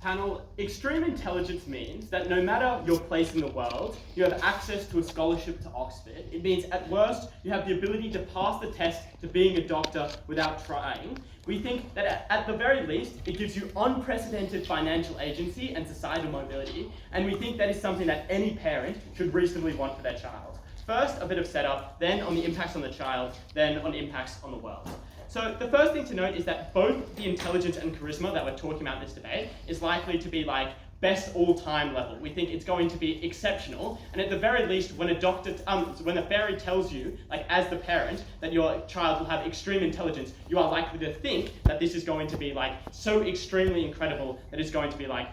Panel, extreme intelligence means that no matter your place in the world, you have access to a scholarship to Oxford. It means at worst, you have the ability to pass the test to being a doctor without trying. We think that at the very least, it gives you unprecedented financial agency and societal mobility, and we think that is something that any parent should reasonably want for their child. First, a bit of setup, then on the impacts on the child, then on impacts on the world. So the first thing to note is that both the intelligence and charisma that we're talking about in this debate is likely to be like best all-time level. We think it's going to be exceptional, and at the very least, when when a fairy tells you, like as the parent, that your child will have extreme intelligence, you are likely to think that this is going to be like so extremely incredible that it's going to be like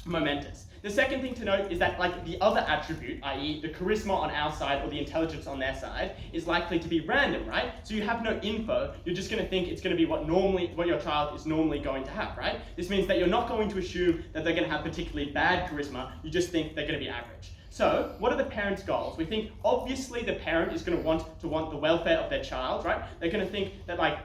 momentous. The second thing to note is that like the other attribute, i.e. the charisma on our side or the intelligence on their side, is likely to be random, right? So you have no info, you're just going to think it's going to be what your child is normally going to have, right? This means that you're not going to assume that they're going to have particularly bad charisma, you just think they're going to be average. So, what are the parents' goals? We think obviously the parent is going to want the welfare of their child, right? They're going to think that like,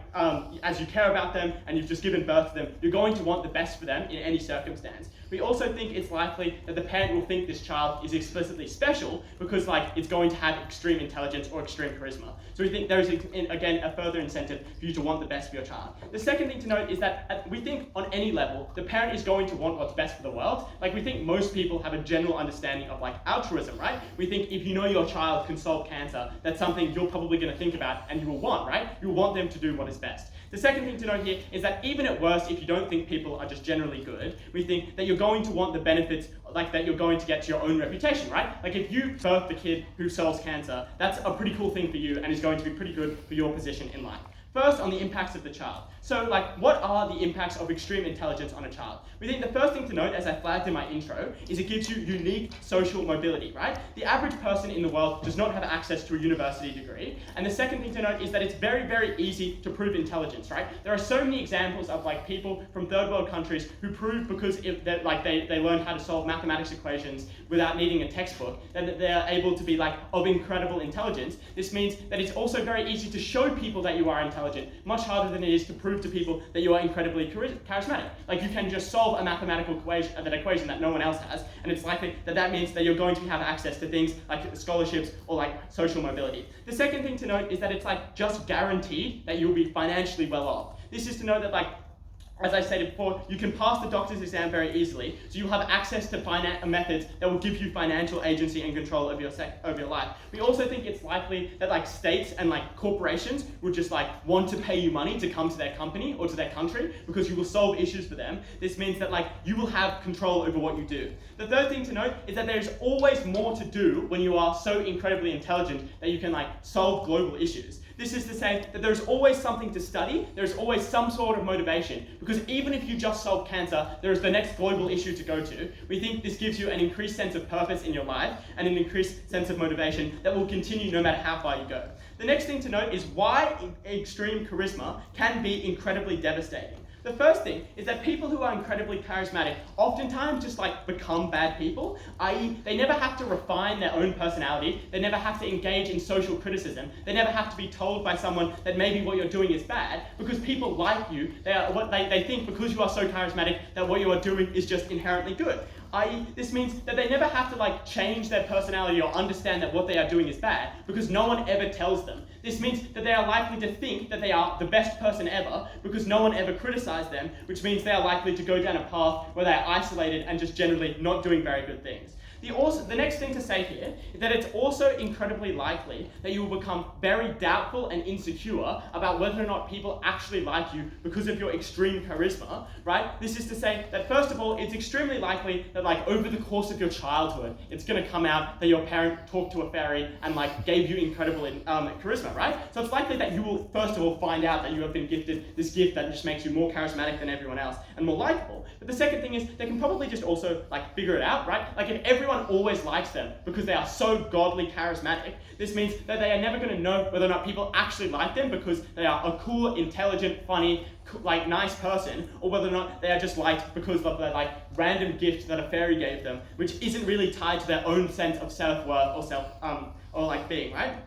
as you care about them and you've just given birth to them, you're going to want the best for them in any circumstance. We also think it's likely that the parent will think this child is explicitly special because like it's going to have extreme intelligence or extreme charisma. So we think there is, again, a further incentive for you to want the best for your child. The second thing to note is that we think on any level, the parent is going to want what's best for the world. Like we think most people have a general understanding of like altruism, right? We think if you know your child can solve cancer, that's something you're probably going to think about and you will want, right? You will want them to do what is best. The second thing to note here is that even at worst, if you don't think people are just generally good, we think that you're going to want the benefits like that you're going to get to your own reputation, right? Like if you birth the kid who solves cancer, that's a pretty cool thing for you and is going to be pretty good for your position in life. First, on the impacts of the child. So, like, what are the impacts of extreme intelligence on a child? We think the first thing to note, as I flagged in my intro, is it gives you unique social mobility, right? The average person in the world does not have access to a university degree. And the second thing to note is that it's very, very easy to prove intelligence, right? There are so many examples of like people from third world countries who prove because they learned how to solve mathematics equations without needing a textbook, that they're able to be like of incredible intelligence. This means that it's also very easy to show people that you are intelligent, much harder than it is to prove to people that you are incredibly charismatic. Like you can just solve a mathematical equation that no one else has, and it's likely that that means that you're going to have access to things like scholarships or like social mobility. The second thing to note is that it's like just guaranteed that you'll be financially well off. This is to know that like, as I said before, you can pass the doctor's exam very easily, so you'll have access to methods that will give you financial agency and control over your life. We also think it's likely that like states and like corporations will just like want to pay you money to come to their company or to their country because you will solve issues for them. This means that like you will have control over what you do. The third thing to note is that there's always more to do when you are so incredibly intelligent that you can like solve global issues. This is to say that there's always something to study, there's always some sort of motivation, because even if you just solve cancer, there is the next global issue to go to. We think this gives you an increased sense of purpose in your life and an increased sense of motivation that will continue no matter how far you go. The next thing to note is why extreme charisma can be incredibly devastating. The first thing is that people who are incredibly charismatic oftentimes just like become bad people, i.e. they never have to refine their own personality, they never have to engage in social criticism, they never have to be told by someone that maybe what you're doing is bad, because people like you, they think because you are so charismatic that what you are doing is just inherently good. I.e., this means that they never have to like change their personality or understand that what they are doing is bad, because no one ever tells them. This means that they are likely to think that they are the best person ever, because no one ever criticized them, which means they are likely to go down a path where they are isolated and just generally not doing very good things. The next thing to say here is that it's also incredibly likely that you will become very doubtful and insecure about whether or not people actually like you because of your extreme charisma, right? This is to say that first of all, it's extremely likely that like over the course of your childhood, it's going to come out that your parent talked to a fairy and like gave you incredible charisma, right? So it's likely that you will first of all find out that you have been gifted this gift that just makes you more charismatic than everyone else and more likable. But the second thing is they can probably just also like figure it out, right? Like if everyone always likes them because they are so godly charismatic, this means that they are never going to know whether or not people actually like them because they are a cool, intelligent, funny, like nice person, or whether or not they are just liked because of the like random gift that a fairy gave them, which isn't really tied to their own sense of self-worth or or like being, right?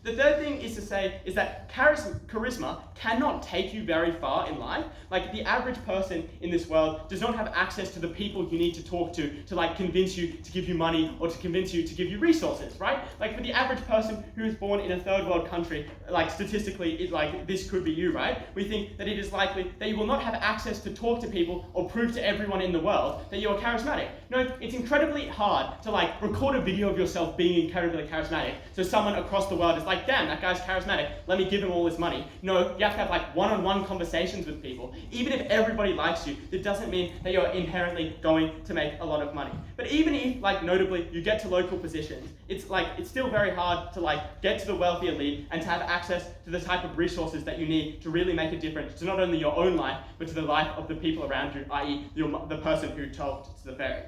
The third thing is to say is that charisma cannot take you very far in life. Like, the average person in this world does not have access to the people you need to talk to like convince you to give you money or to convince you to give you resources, right? Like, for the average person who is born in a third world country, like statistically, this could be you, right? We think that it is likely that you will not have access to talk to people or prove to everyone in the world that you are charismatic. No, it's incredibly hard to like record a video of yourself being incredibly charismatic, so someone across the world is like, damn, that guy's charismatic, let me give him all this money. No, you have to have like one-on-one conversations with people. Even if everybody likes you, that doesn't mean that you're inherently going to make a lot of money. But even if, like, notably, you get to local positions, it's still very hard to like get to the wealthy elite and to have access to the type of resources that you need to really make a difference to not only your own life, but to the life of the people around you, i.e. the person who talked to the fairy.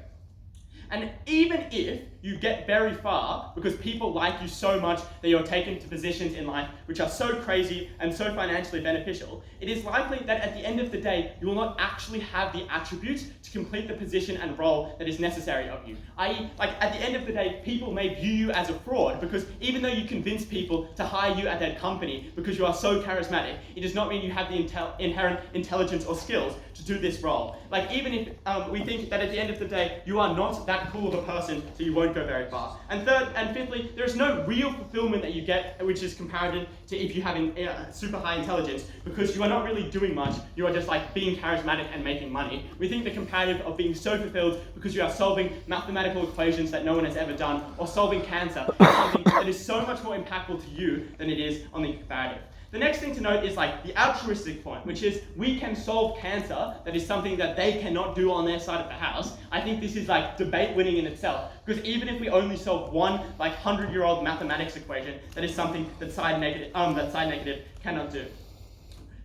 And even if you get very far because people like you so much that you're taken to positions in life which are so crazy and so financially beneficial, it is likely that at the end of the day, you will not actually have the attributes to complete the position and role that is necessary of you. I.e., like, at the end of the day, people may view you as a fraud because even though you convince people to hire you at their company because you are so charismatic, it does not mean you have the inherent intelligence or skills to do this role. Like, even if we think that at the end of the day, you are not that cool of a person, so you won't go very far. And third and fifthly, there is no real fulfillment that you get, which is comparative to if you have super high intelligence, because you are not really doing much, you are just like being charismatic and making money. We think the comparative of being so fulfilled because you are solving mathematical equations that no one has ever done, or solving cancer, is something that is so much more impactful to you than it is on the comparative. The next thing to note is like the altruistic point, which is we can solve cancer. That is something that they cannot do on their side of the house. I think this is like debate winning in itself, because even if we only solve one like 100-year-old mathematics equation, that is something that side negative cannot do.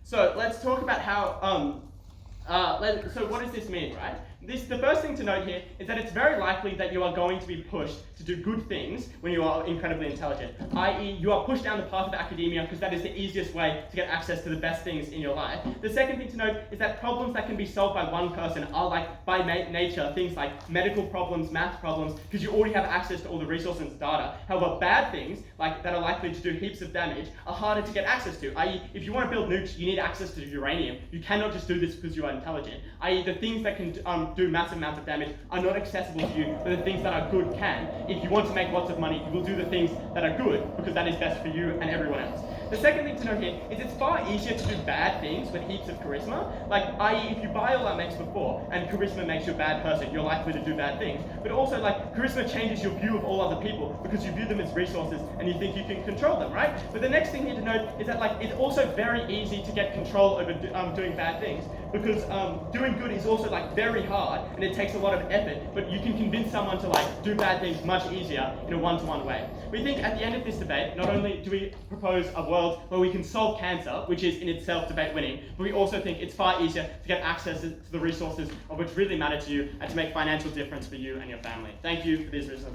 So let's talk about how so what does this mean, right? The first thing to note here is that it's very likely that you are going to be pushed to do good things when you are incredibly intelligent, i.e. you are pushed down the path of academia because that is the easiest way to get access to the best things in your life. The second thing to note is that problems that can be solved by one person are like by nature things like medical problems, math problems, because you already have access to all the resources and data. However, bad things like that are likely to do heaps of damage are harder to get access to, i.e. if you want to build nukes, you need access to uranium. You cannot just do this because you are intelligent, i.e. the things that can do massive amounts of damage are not accessible to you, but the things that are good can. If you want to make lots of money, you will do the things that are good because that is best for you and everyone else. The second thing to note here is it's far easier to do bad things with heaps of charisma. Like, i.e. if you buy all our makes before and charisma makes you a bad person, you're likely to do bad things. But also, like, charisma changes your view of all other people because you view them as resources and you think you can control them, right? But the next thing here to note is that, like, it's also very easy to get control over doing bad things, because doing good is also like very hard and it takes a lot of effort, but you can convince someone to like do bad things much easier in a one-to-one way. We think at the end of this debate, not only do we propose a world where we can solve cancer, which is in itself debate winning, but we also think it's far easier to get access to the resources of which really matter to you and to make financial difference for you and your family. Thank you for this reason.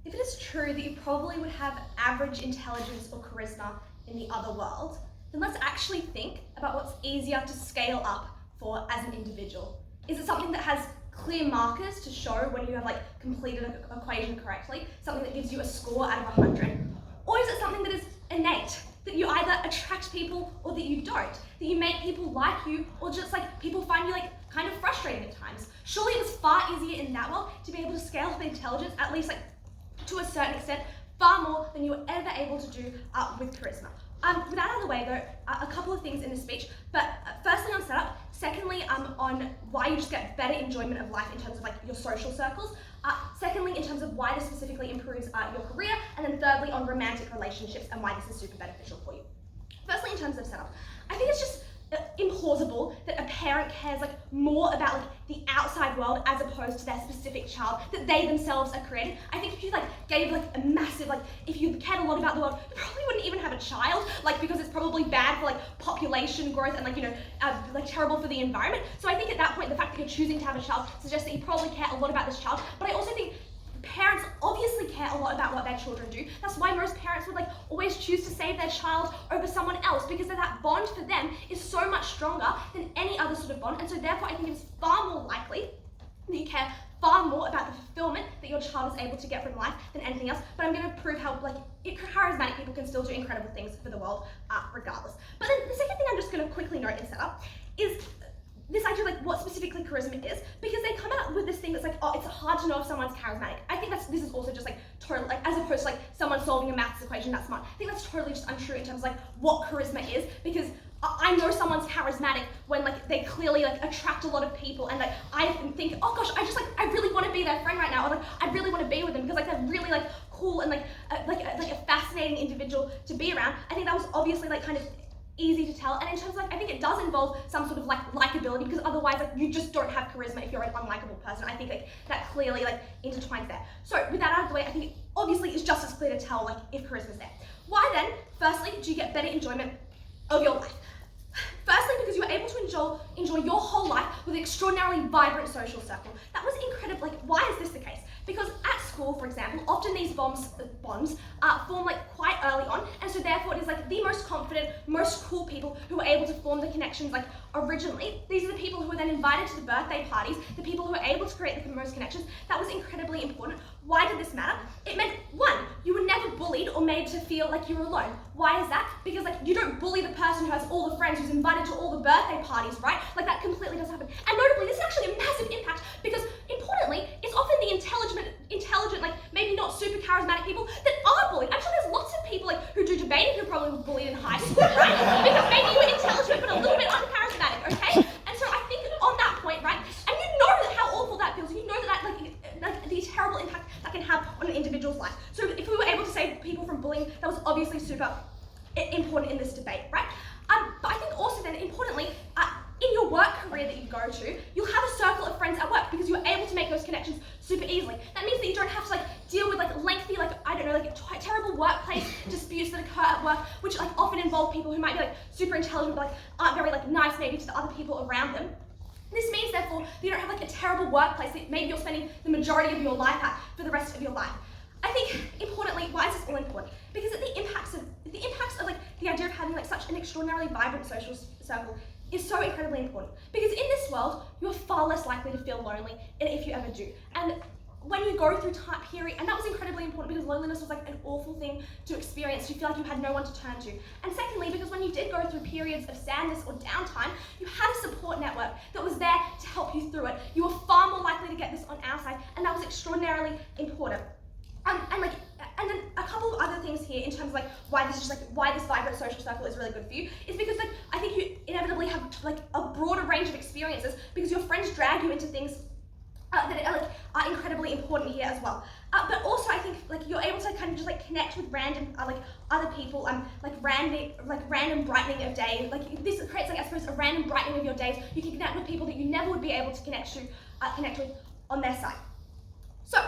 If it is true that you probably would have average intelligence or charisma in the other world, then let's actually think about what's easier to scale up for as an individual. Is it something that has clear markers to show when you have like completed an equation correctly, something that gives you a score out of 100? Or is it something that is innate, that you either attract people or that you don't, that you make people like you or just like people find you like kind of frustrating at times? Surely it was far easier in that world to be able to scale up intelligence, at least like to a certain extent, far more than you were ever able to do with charisma. With that out of the way though, a couple of things in the speech, but firstly on setup, secondly on why you just get better enjoyment of life in terms of like your social circles, secondly in terms of why this specifically improves your career, and then thirdly on romantic relationships and why this is super beneficial for you. Firstly in terms of setup, I think it's just implausible that a parent cares like more about like the outside world as opposed to their specific child that they themselves are creating. I think if you like gave like a massive like if you cared a lot about the world, you probably wouldn't even have a child, like because it's probably bad for like population growth and like like terrible for the environment. So I think at that point the fact that you're choosing to have a child suggests that you probably care a lot about this child. But I also think parents obviously care a lot about what their children do. That's why most parents would like always choose to save their child over someone else, because that bond for them is so much stronger than any other sort of bond. And so therefore I think it's far more likely that you care far more about the fulfillment that your child is able to get from life than anything else. But I'm going to prove how charismatic people can still do incredible things for the world regardless. But then the second thing I'm just going to quickly note and set up is this idea of what specifically charisma is, because they come out with this thing that's oh, it's hard to know if someone's charismatic. I think this is also just totally, as opposed to someone solving a maths equation that's smart. I think that's totally just untrue in terms of what charisma is, because I know someone's charismatic when they clearly attract a lot of people, and I think, oh gosh, I really want to be their friend right now, or I really want to be with them because they're really cool and a fascinating individual to be around. I think that was obviously kind of easy to tell. And in terms of I think it does involve some sort of likability, because otherwise you just don't have charisma if you're an unlikable person. I think that clearly intertwines there. So with that out of the way, I think obviously it's just as clear to tell if charisma's there. Why then, firstly, do you get better enjoyment of your life? Firstly, because you were able to enjoy your whole life with an extraordinarily vibrant social circle. That was incredible. Why is this the case? Because at school, for example, often these bonds form quite early on, and so therefore it is the most confident, most cool people who are able to form the connections originally. These are the people who are then invited to the birthday parties, the people who are able to create the most connections. That was incredibly important. Why did this matter? It meant, one, you were never bullied or made to feel like you were alone. Why is that? Because you don't bully the person who has all the friends, who's invited to all the birthday parties, right? That completely doesn't happen. And notably, this is actually a massive impact, because importantly, it's often the intelligent, maybe not super charismatic people that are bullied. I'm sure there's lots of people who do debating who probably were bullied in high school, right? Because maybe you were intelligent but a little bit uncharismatic, okay? And so I think on that point, right, and you know how awful that feels. You know the terrible impact that can have on an individual's life. So if we were able to save people from bullying, that was obviously super important in this debate, right? But I think also then, importantly, in your work career that you go to, you'll have a circle of friends at work because you're able to make those connections super easily. That means that you don't have to deal with lengthy, terrible workplace disputes that occur at work, which often involve people who might be super intelligent but aren't very nice maybe to the other people around them. This means, therefore, that you don't have a terrible workplace that maybe you're spending the majority of your life at for the rest of your life. I think, importantly, why is this all important? Because the impacts of the idea of having such an extraordinarily vibrant social circle is so incredibly important. Because in this world, you're far less likely to feel lonely, and if you ever do. And when you go through time period, and that was incredibly important because loneliness was an awful thing to experience, to feel you had no one to turn to. And secondly, because when you did go through periods of sadness or downtime, you had a support network that was there to help you through it. You were far more likely to get this on our side, and that was extraordinarily important. And then a couple of other things here in terms of why this vibrant social circle is really good for you is because I think you inevitably have a broader range of experiences because your friends drag you into things that are incredibly important here as well. But also I think you're able to kind of just connect with random other people, random brightening of day. This creates I suppose a random brightening of your days. You can connect with people that you never would be able to connect with on their side. So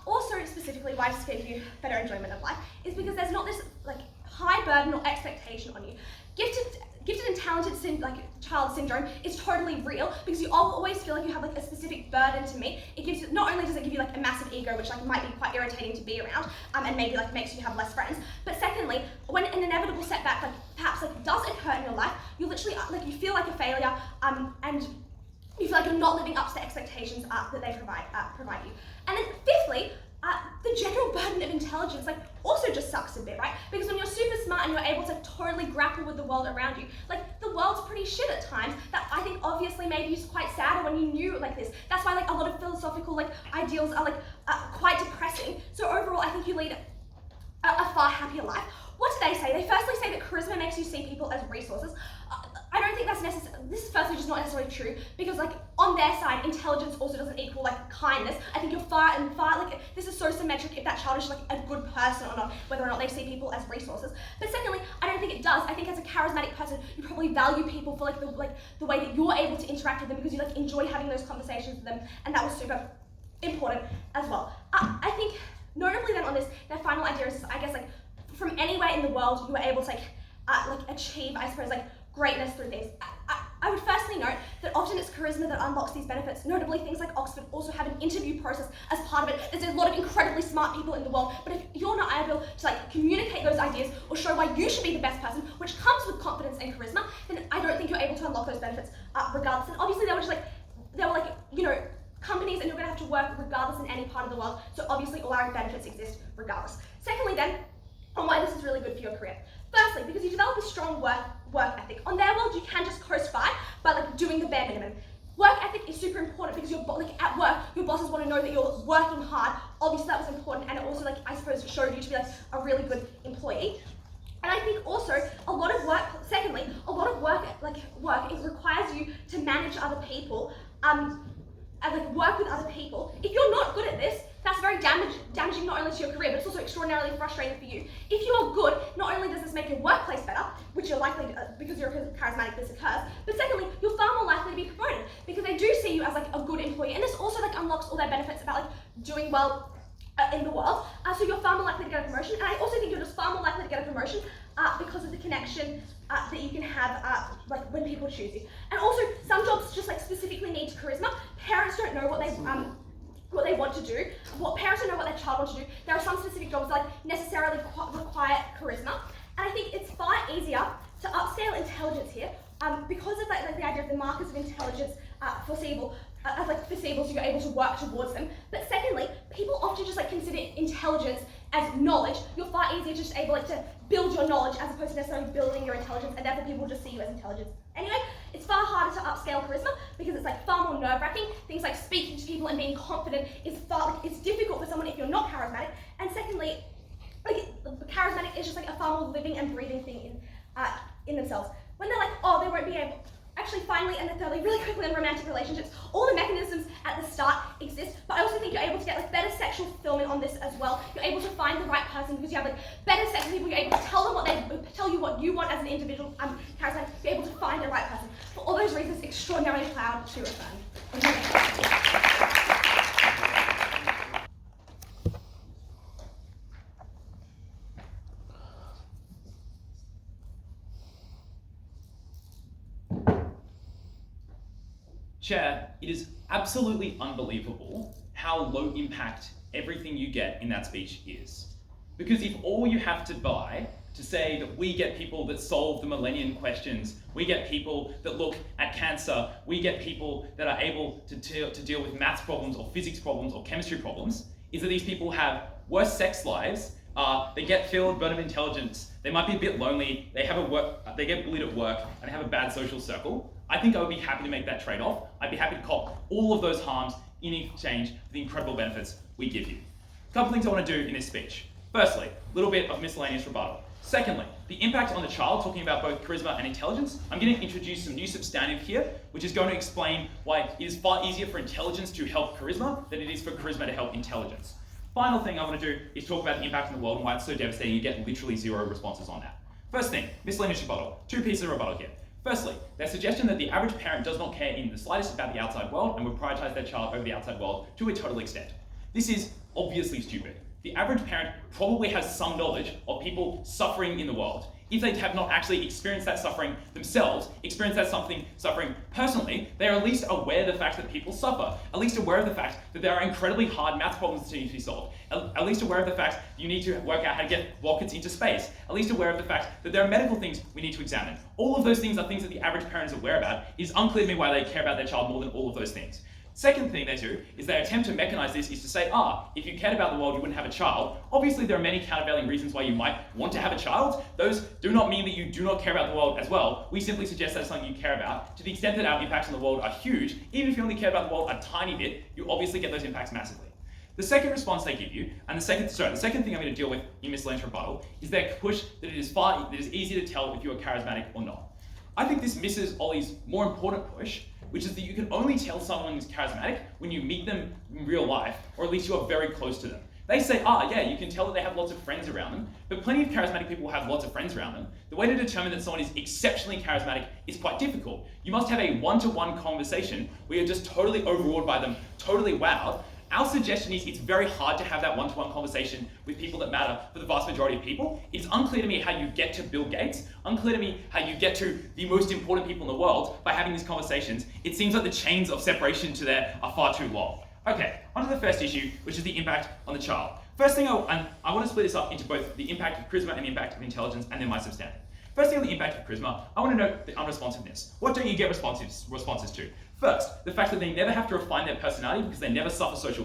also specifically why this gives you better enjoyment of life is because there's not this high burden or expectation on you. Gifted and talented child syndrome is totally real because you always feel you have a specific burden to meet. It gives you, not only does it give you a massive ego, which might be quite irritating to be around, and maybe makes you have less friends, but secondly, when an inevitable setback perhaps does occur in your life, you literally you feel like a failure, and you feel you're not living up to the expectations that they provide you. And then fifthly, the general burden of intelligence also just sucks a bit, right? Because when you're super smart and you're able to totally grapple with the world around you, the world's pretty shit at times. That I think obviously made you quite sad when you knew this. That's why a lot of philosophical ideals are quite depressing. So overall, I think you lead a far happier life. What do they say? They firstly say that charisma makes you see people as resources. I don't think that's necessary. This is firstly just not necessarily true because on their side, intelligence also doesn't equal kindness. I think you're far this is so symmetric if that child is a good person or not, whether or not they see people as resources. But secondly, I don't think it does. I think as a charismatic person, you probably value people for the way that you're able to interact with them because you enjoy having those conversations with them, and that was super important as well. I think notably then on this, their final idea is I guess from anywhere in the world you were able to achieve, I suppose, greatness through things. I would firstly note that often it's charisma that unlocks these benefits. Notably, things like Oxford also have an interview process as part of it. There's a lot of incredibly smart people in the world, but if you're not able to communicate those ideas or show why you should be the best person, which comes with confidence and charisma, then I don't think you're able to unlock those benefits regardless. And obviously they were companies, and you're going to have to work regardless in any part of the world, so obviously all our benefits exist regardless. Secondly then, on why this is really good for your career. Firstly, because you develop a strong work ethic. On their world, you can just coast by doing the bare minimum. Work ethic is super important because at work, your bosses want to know that you're working hard. Obviously that was important, and it also I suppose showed you to be a really good employee. And I think also a lot of work, it requires you to manage other people, and work with other people. If you're not good at this, that's very damaging not only to your career, but it's also extraordinarily frustrating for you. If you are good, not only does this make your workplace better, which you're likely to, because you're charismatic, this occurs, but secondly, you're far more likely to be promoted because they do see you as a good employee, and this also unlocks all their benefits about doing well in the world. So you're far more likely to get a promotion, and I also think you're just far more likely to get a promotion because of the connection that you can have when people choose you. And also, some jobs just specifically need charisma. Parents don't know what they want to do. Parents don't know what their child wants to do. There are some specific jobs that necessarily require charisma, and I think it's far easier to upscale intelligence here because of the idea of the markers of intelligence foreseeable. Foreseeable, so you're able to work towards them. But secondly, people often just consider intelligence as knowledge. You're far easier just able to build your knowledge as opposed to necessarily building your intelligence, and therefore people just see you as intelligence. Anyway, it's far harder to upscale charisma because it's far more nerve-wracking. Things like speaking to people and being confident is it's difficult for someone if you're not charismatic. And secondly, charismatic is just a far more living and breathing thing in themselves. When they're oh, they won't be able. Actually, finally, and thirdly, really quickly in romantic relationships, all the mechanisms at the start exist, but I also think you're able to get better sexual fulfillment on this as well. You're able to find the right person because you have better sex with people. You're able to tell you what you want as an individual charismatic. You're able to find the right person. For all those reasons, extraordinarily proud to affirm. Chair, it is absolutely unbelievable how low impact everything you get in that speech is. Because if all you have to buy to say that we get people that solve the millennium questions, we get people that look at cancer, we get people that are able to deal with maths problems or physics problems or chemistry problems, is that these people have worse sex lives, they get filled burden of intelligence, they might be a bit lonely, they get bullied at work, and they have a bad social circle. I think I would be happy to make that trade-off. I'd be happy to cop all of those harms in exchange for the incredible benefits we give you. A couple things I want to do in this speech. Firstly, a little bit of miscellaneous rebuttal. Secondly, the impact on the child, talking about both charisma and intelligence. I'm going to introduce some new substantive here, which is going to explain why it is far easier for intelligence to help charisma than it is for charisma to help intelligence. Final thing I want to do is talk about the impact on the world and why it's so devastating you get literally 0 responses on that. First thing, miscellaneous rebuttal. 2 pieces of rebuttal here. Firstly, their suggestion that the average parent does not care in the slightest about the outside world and would prioritize their child over the outside world to a total extent. This is obviously stupid. The average parent probably has some knowledge of people suffering in the world. If they have not actually experienced that suffering themselves, experienced that suffering personally, they are at least aware of the fact that people suffer, at least aware of the fact that there are incredibly hard math problems that need to be solved, at least aware of the fact that you need to work out how to get rockets into space, at least aware of the fact that there are medical things we need to examine. All of those things are things that the average parent is aware about. It is unclear to me why they care about their child more than all of those things. Second thing they do is they attempt to mechanize this is to say, if you cared about the world, you wouldn't have a child. Obviously, there are many countervailing reasons why you might want to have a child. Those do not mean that you do not care about the world as well. We simply suggest that's something you care about. To the extent that our impacts on the world are huge, even if you only care about the world a tiny bit, you obviously get those impacts massively. The second response they give you, and the second thing I'm going to deal with in miscellaneous rebuttal, is their push that it is easy to tell if you are charismatic or not. I think this misses Ollie's more important push, which is that you can only tell someone is charismatic when you meet them in real life, or at least you are very close to them. They say, yeah, you can tell that they have lots of friends around them, but plenty of charismatic people will have lots of friends around them. The way to determine that someone is exceptionally charismatic is quite difficult. You must have a one-to-one conversation where you're just totally overawed by them, totally wowed. our suggestion is it's very hard to have that one-to-one conversation with people that matter for the vast majority of people. It's unclear to me how you get to Bill Gates, unclear to me how you get to the most important people in the world by having these conversations. It seems like the chains of separation to there are far too long. Okay, on to the first issue, which is the impact on the child. First thing, I want to split this up into both the impact of charisma and the impact of intelligence, and then my substandard. First thing on the impact of charisma, I want to note the unresponsiveness. What don't you get responses to? First, the fact that they never have to refine their personality because they never suffer social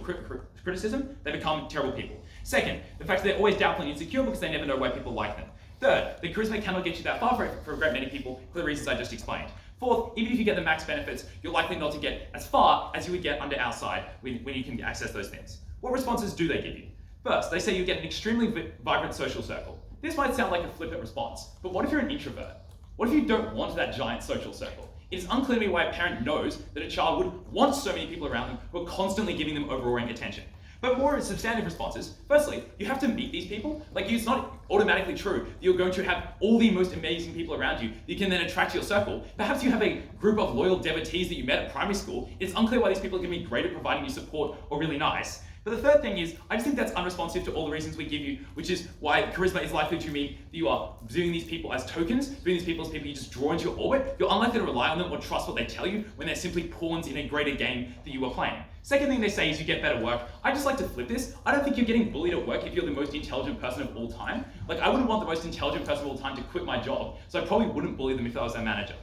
criticism, they become terrible people. Second, the fact that they're always doubtful and insecure because they never know why people like them. Third, the charisma cannot get you that far for a great many people for the reasons I just explained. Fourth, even if you get the max benefits, you're likely not to get as far as you would get under our side when you can access those things. What responses do they give you? First, they say you get an extremely vibrant social circle. This might sound like a flippant response, but what if you're an introvert? What if you don't want that giant social circle? It is unclear to me why a parent knows that a child would want so many people around them who are constantly giving them overwhelming attention. But more substantive responses, firstly, you have to meet these people. Like, it's not automatically true that you're going to have all the most amazing people around you that you can then attract to your circle. Perhaps you have a group of loyal devotees that you met at primary school. It's unclear why these people are going to be great at providing you support or really nice. But the third thing is, I just think that's unresponsive to all the reasons we give you, which is why charisma is likely to mean that you are viewing these people as tokens, viewing these people as people you just draw into your orbit. You're unlikely to rely on them or trust what they tell you when they're simply pawns in a greater game that you are playing. Second thing they say is you get better work. I just like to flip this. I don't think you're getting bullied at work if you're the most intelligent person of all time. Like, I wouldn't want the most intelligent person of all time to quit my job, so I probably wouldn't bully them if I was their manager.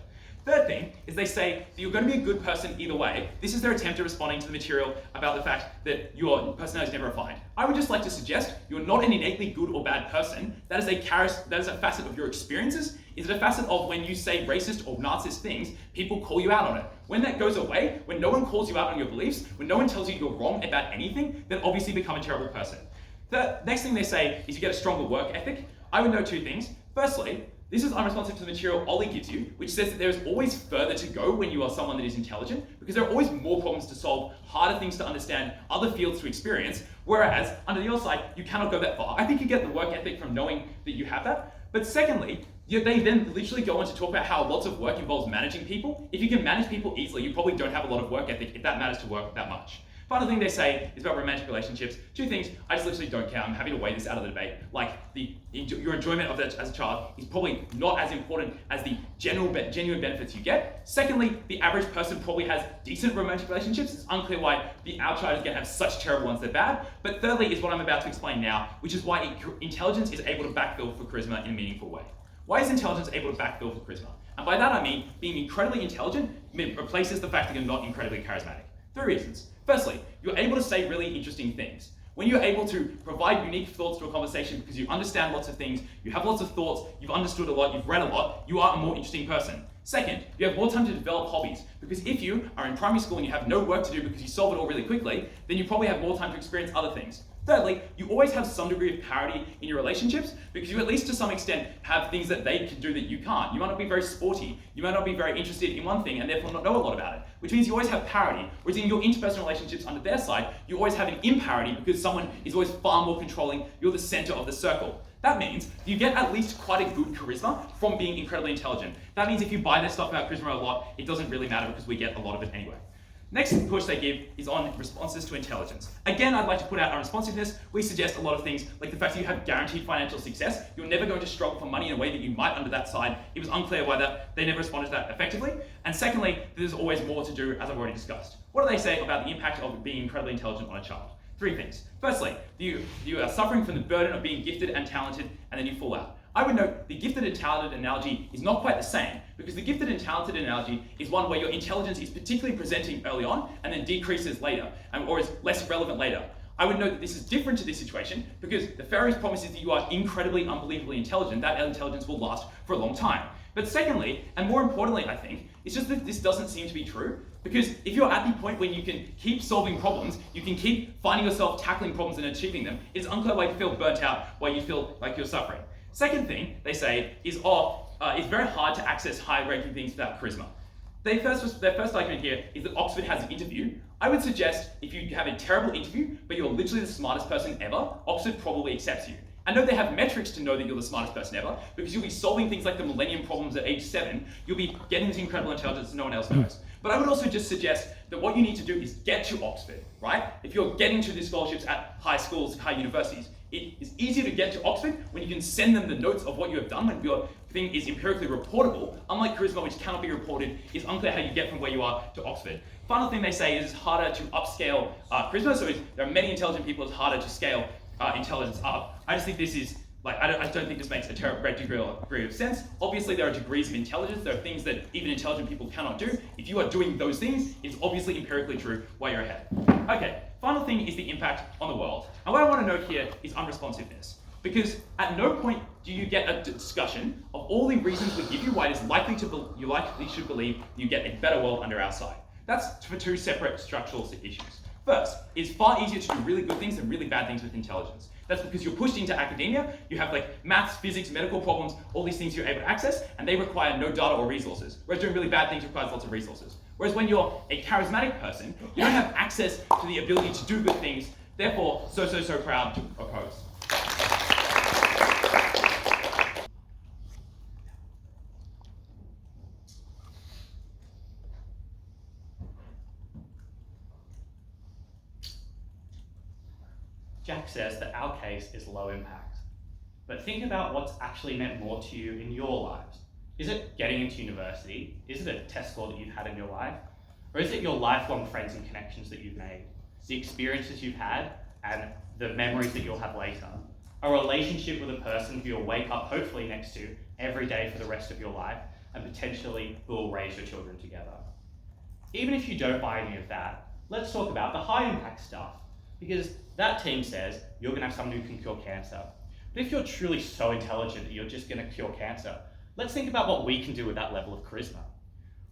Third thing is they say that you're going to be a good person either way. This is their attempt at responding to the material about the fact that your personality is never refined. I would just like to suggest you're not an innately good or bad person. That is a facet of your experiences. Is it a facet of when you say racist or narcissist things, people call you out on it? When that goes away, when no one calls you out on your beliefs, when no one tells you you're wrong about anything, then obviously become a terrible person. The next thing they say is you get a stronger work ethic. I would note two things. Firstly, this is unresponsive to the material Ollie gives you, which says that there is always further to go when you are someone that is intelligent, because there are always more problems to solve, harder things to understand, other fields to experience, whereas under your side, you cannot go that far. I think you get the work ethic from knowing that you have that. But secondly, they then literally go on to talk about how lots of work involves managing people. If you can manage people easily, you probably don't have a lot of work ethic if that matters to work that much. Final thing they say is about romantic relationships. Two things, I just literally don't care. I'm happy to weigh this out of the debate. Like, your enjoyment of that as a child is probably not as important as the genuine benefits you get. Secondly, the average person probably has decent romantic relationships. It's unclear why our child is going to have such terrible ones, they're bad. But thirdly is what I'm about to explain now, which is why intelligence is able to backfill for charisma in a meaningful way. Why is intelligence able to backfill for charisma? And by that I mean, being incredibly intelligent replaces the fact that you're not incredibly charismatic. 3 reasons. Firstly, you're able to say really interesting things. When you're able to provide unique thoughts to a conversation because you understand lots of things, you have lots of thoughts, you've understood a lot, you've read a lot, you are a more interesting person. Second, you have more time to develop hobbies, because if you are in primary school and you have no work to do because you solve it all really quickly, then you probably have more time to experience other things. Thirdly, you always have some degree of parity in your relationships because you at least to some extent have things that they can do that you can't. You might not be very sporty, you might not be very interested in one thing and therefore not know a lot about it, which means you always have parity. Whereas in your interpersonal relationships under their side, you always have an imparity because someone is always far more controlling, you're the center of the circle. That means you get at least quite a good charisma from being incredibly intelligent. That means if you buy their stuff about charisma a lot, it doesn't really matter because we get a lot of it anyway. Next push they give is on responses to intelligence. Again, I'd like to put out on responsiveness. We suggest a lot of things, like the fact that you have guaranteed financial success. You're never going to struggle for money in a way that you might under that side. It was unclear why they never responded to that effectively. And secondly, there's always more to do, as I've already discussed. What do they say about the impact of being incredibly intelligent on a child? 3 things. Firstly, you are suffering from the burden of being gifted and talented, and then you fall out. I would note the gifted and talented analogy is not quite the same, because the gifted and talented analogy is one where your intelligence is particularly presenting early on and then decreases later, or is less relevant later. I would note that this is different to this situation because the fairies promises that you are incredibly, unbelievably intelligent. That intelligence will last for a long time. But secondly, and more importantly, I think, it's just that this doesn't seem to be true. Because if you're at the point when you can keep solving problems, you can keep finding yourself tackling problems and achieving them, it's unclear why you feel burnt out, why you feel like you're suffering. Second thing they say is, it's very hard to access high-ranking things without charisma. Their first argument here is that Oxford has an interview. I would suggest if you have a terrible interview, but you're literally the smartest person ever, Oxford probably accepts you. I know they have metrics to know that you're the smartest person ever, because you'll be solving things like the millennium problems at age 7, you'll be getting this incredible intelligence that no one else knows. But I would also just suggest that what you need to do is get to Oxford, right? If you're getting to these scholarships at high schools, high universities, it is easier to get to Oxford when you can send them the notes of what you have done, when your thing is empirically reportable. Unlike charisma, which cannot be reported, it's unclear how you get from where you are to Oxford. Final thing they say is it's harder to upscale charisma, so there are many intelligent people, it's harder to scale intelligence up. I just think this is, I don't think this makes a great degree of sense. Obviously, there are degrees of intelligence. There are things that even intelligent people cannot do. If you are doing those things, it's obviously empirically true why you're ahead. Okay, final thing is the impact on the world. And what I want to note here is unresponsiveness. Because at no point do you get a discussion of all the reasons we give you why it is likely you likely should believe you get a better world under our side. That's for two separate structural issues. First, it's far easier to do really good things than really bad things with intelligence. That's because you're pushed into academia, you have maths, physics, medical problems, all these things you're able to access, and they require no data or resources. Whereas doing really bad things requires lots of resources. Whereas when you're a charismatic person, you don't have access to the ability to do good things, therefore, so proud to oppose. Jack says that our case is low impact. But think about what's actually meant more to you in your lives. Is it getting into university? Is it a test score that you've had in your life? Or is it your lifelong friends and connections that you've made? The experiences you've had and the memories that you'll have later? A relationship with a person who you'll wake up hopefully next to every day for the rest of your life and potentially who will raise your children together. Even if you don't buy any of that, let's talk about the high impact stuff. Because that team says you're going to have someone who can cure cancer. But if you're truly so intelligent that you're just going to cure cancer, let's think about what we can do with that level of charisma.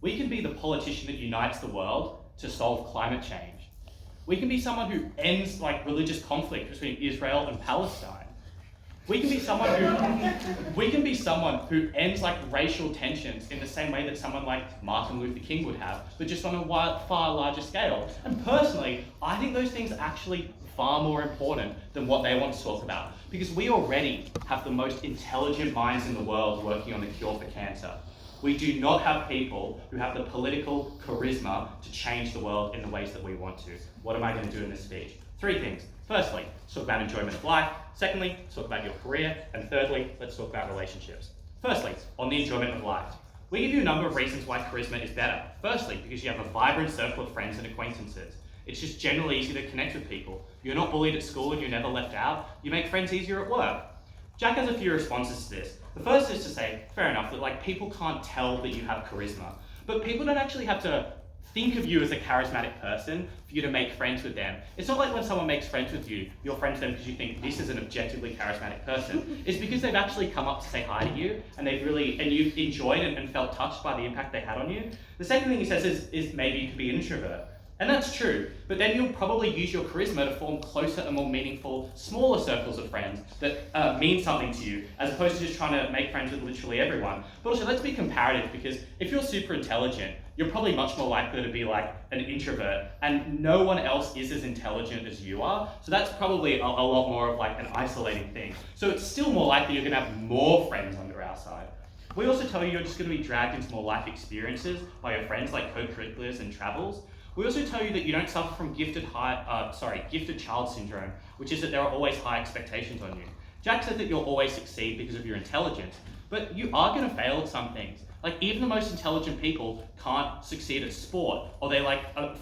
We can be the politician that unites the world to solve climate change. We can be someone who ends religious conflict between Israel and Palestine. We can be someone who ends racial tensions in the same way that someone like Martin Luther King would have, but just on a far larger scale. And personally, I think those things are actually far more important than what they want to talk about, because we already have the most intelligent minds in the world working on the cure for cancer. We do not have people who have the political charisma to change the world in the ways that we want to. What am I going to do in this speech? 3 things. Firstly, let's talk about enjoyment of life. Secondly, let's talk about your career. And thirdly, let's talk about relationships. Firstly, on the enjoyment of life. We give you a number of reasons why charisma is better. Firstly, because you have a vibrant circle of friends and acquaintances. It's just generally easy to connect with people. You're not bullied at school and you're never left out. You make friends easier at work. Jack has a few responses to this. The first is to say, fair enough, that people can't tell that you have charisma. But people don't actually have to think of you as a charismatic person for you to make friends with them. It's not like when someone makes friends with you, you're friends with them because you think this is an objectively charismatic person. It's because they've actually come up to say hi to you and you've enjoyed and felt touched by the impact they had on you. The second thing he says is maybe you could be an introvert. And that's true, but then you'll probably use your charisma to form closer and more meaningful, smaller circles of friends that mean something to you, as opposed to just trying to make friends with literally everyone. But also, let's be comparative, because if you're super intelligent, you're probably much more likely to be an introvert, and no one else is as intelligent as you are, so that's probably a lot more of an isolating thing. So it's still more likely you're going to have more friends under our side. We also tell you you're just going to be dragged into more life experiences by your friends, like co-curriculars and travels. We also tell you that you don't suffer from gifted child syndrome, which is that there are always high expectations on you. Jack said that you'll always succeed because of your intelligence, but you are going to fail at some things. Even the most intelligent people can't succeed at sport, or they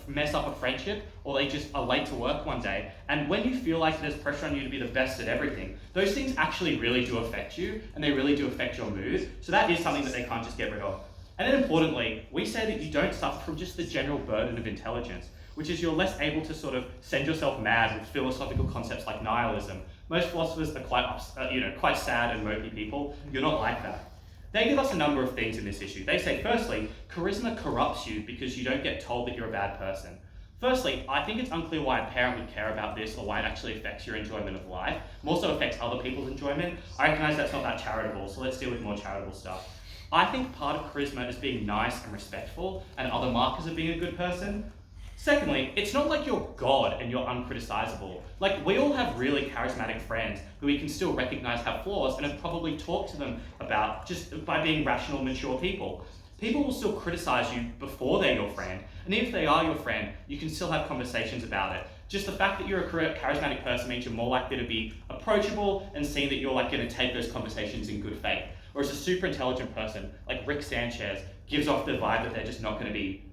mess up a friendship, or they just are late to work one day. And when you feel like there's pressure on you to be the best at everything, those things actually really do affect you, and they really do affect your mood. So that is something that they can't just get rid of. And then importantly, we say that you don't suffer from just the general burden of intelligence, which is you're less able to sort of send yourself mad with philosophical concepts like nihilism. Most philosophers are quite sad and mopey people. You're not like that. They give us a number of things in this issue. They say, firstly, charisma corrupts you because you don't get told that you're a bad person. Firstly, I think it's unclear why a parent would care about this or why it actually affects your enjoyment of life. More so affects other people's enjoyment. I recognise that's not that charitable, so let's deal with more charitable stuff. I think part of charisma is being nice and respectful, and other markers of being a good person. Secondly, it's not like you're God and you're uncriticisable. We all have really charismatic friends who we can still recognise have flaws and have probably talked to them about just by being rational, mature people. people will still criticize you before they're your friend. And if they are your friend, you can still have conversations about it. Just the fact that you're a charismatic person means you're more likely to be approachable and seen that you're like going to take those conversations in good faith. Whereas a super intelligent person, like Rick Sanchez, gives off the vibe that they're just not going to be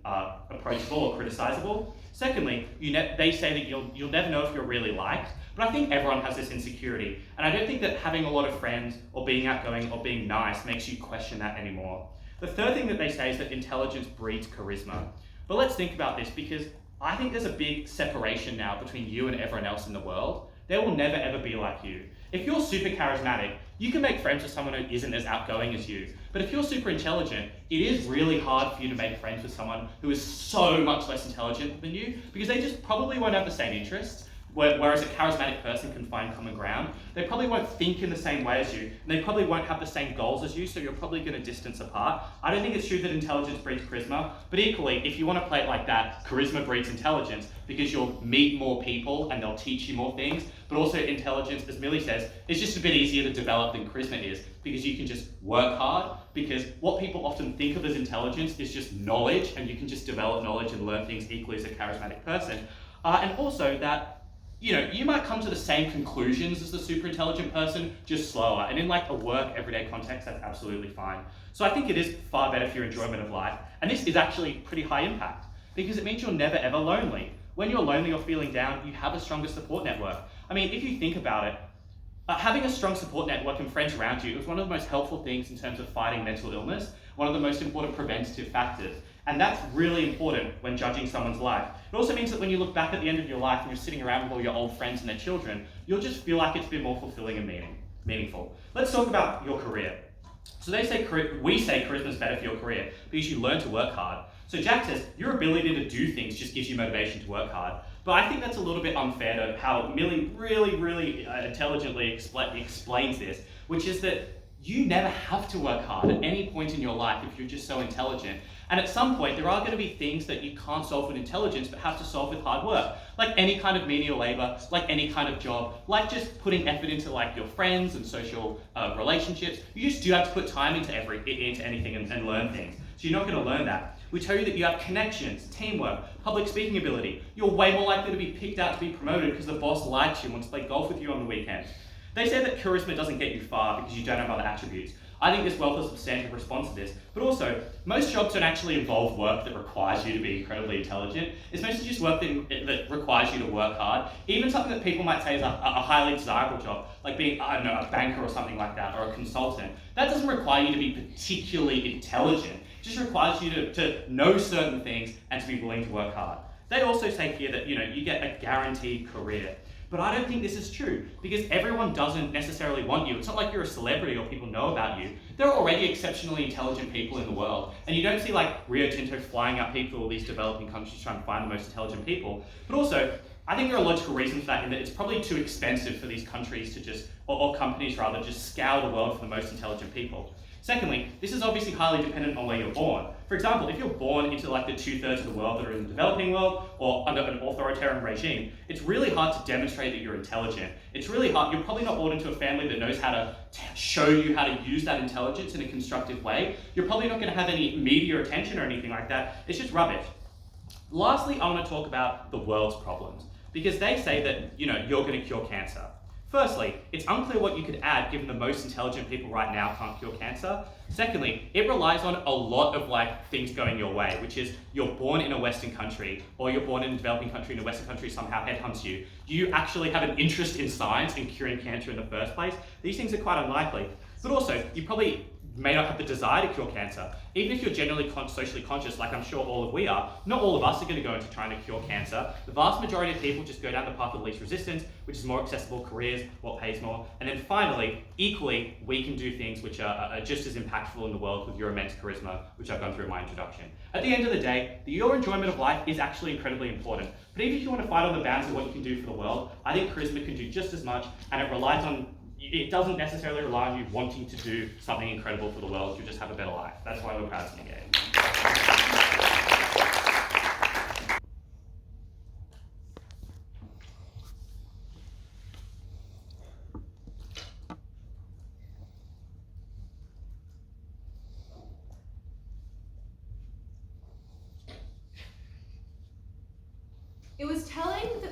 approachable or criticizable. Secondly, they say that you'll never know if you're really liked, but I think everyone has this insecurity, and I don't think that having a lot of friends or being outgoing or being nice makes you question that anymore. The third thing that they say is that intelligence breeds charisma. But let's think about this, because I think there's a big separation now between you and everyone else in the world. They will never ever be like you. If you're super charismatic, you can make friends with someone who isn't as outgoing as you. But if you're super intelligent, it is really hard for you to make friends with someone who is so much less intelligent than you, because they just probably won't have the same interests. Whereas a charismatic person can find common ground. They probably won't think in the same way as you, and they probably won't have the same goals as you, so you're probably going to distance apart. I don't think it's true that intelligence breeds charisma, but equally, if you want to play it like that, charisma breeds intelligence, because you'll meet more people and they'll teach you more things, but also intelligence, as Millie says, is just a bit easier to develop than charisma is, because you can just work hard, because what people often think of as intelligence is just knowledge, and you can just develop knowledge and learn things equally as a charismatic person. And also that, you might come to the same conclusions as the super intelligent person, just slower. And in like a work, everyday context, that's absolutely fine. So I think it is far better for your enjoyment of life. And this is actually pretty high impact, because it means you're never ever lonely. When you're lonely or feeling down, you have a stronger support network. I mean, if you think about it, having a strong support network and friends around you is one of the most helpful things in terms of fighting mental illness, one of the most important preventative factors. And that's really important when judging someone's life. It also means that when you look back at the end of your life and you're sitting around with all your old friends and their children, you'll just feel like it's been more fulfilling and meaningful. Let's talk about your career. So we say charisma is better for your career because you learn to work hard. So Jack says your ability to do things just gives you motivation to work hard. But I think that's a little bit unfair to how Millie really intelligently explains this, which is that you never have to work hard at any point in your life if you're just so intelligent. And at some point, there are going to be things that you can't solve with intelligence, but have to solve with hard work. Like any kind of menial labor, like any kind of job, like just putting effort into like your friends and social relationships. You just do have to put time into anything and learn things. So you're not going to learn that. We tell you that you have connections, teamwork, public speaking ability. You're way more likely to be picked out to be promoted because the boss likes you and wants to play golf with you on the weekend. They say that charisma doesn't get you far because you don't have other attributes. I think there's well a substantive response to this, but also, most jobs don't actually involve work that requires you to be incredibly intelligent. It's mostly just work that requires you to work hard. Even something that people might say is a highly desirable job, like being, I don't know, a banker or something like that, or a consultant. That doesn't require you to be particularly intelligent. It just requires you to know certain things and to be willing to work hard. They also say here that, you get a guaranteed career. But I don't think this is true, because everyone doesn't necessarily want you. It's not like you're a celebrity or people know about you. There are already exceptionally intelligent people in the world, and you don't see like Rio Tinto flying out people to all these developing countries trying to find the most intelligent people. But also, I think there are logical reasons for that, in that it's probably too expensive for these countries to just, or companies rather, just scour the world for the most intelligent people. Secondly, this is obviously highly dependent on where you're born. For example, if you're born into like the 2/3 of the world that are in the developing world or under an authoritarian regime, it's really hard to demonstrate that you're intelligent. It's really hard. You're probably not born into a family that knows how to show you how to use that intelligence in a constructive way. You're probably not going to have any media attention or anything like that. It's just rubbish. Lastly, I want to talk about the world's problems, because they say that, you're going to cure cancer. Firstly, it's unclear what you could add given the most intelligent people right now can't cure cancer. Secondly, it relies on a lot of things going your way, which is you're born in a Western country, or you're born in a developing country and a Western country somehow headhunts you. Do you actually have an interest in science and curing cancer in the first place? These things are quite unlikely. But also, you probably may not have the desire to cure cancer. Even if you're generally socially conscious, like I'm sure all of we are, not all of us are going to go into trying to cure cancer. The vast majority of people just go down the path of least resistance, which is more accessible careers, what pays more. And then finally, equally, we can do things which are just as impactful in the world with your immense charisma, which I've gone through in my introduction. At the end of the day, your enjoyment of life is actually incredibly important. But even if you want to fight on the bounds of what you can do for the world, I think charisma can do just as much, and it doesn't necessarily rely on you wanting to do something incredible for the world. You just have a better life. That's why we're proud to be gay.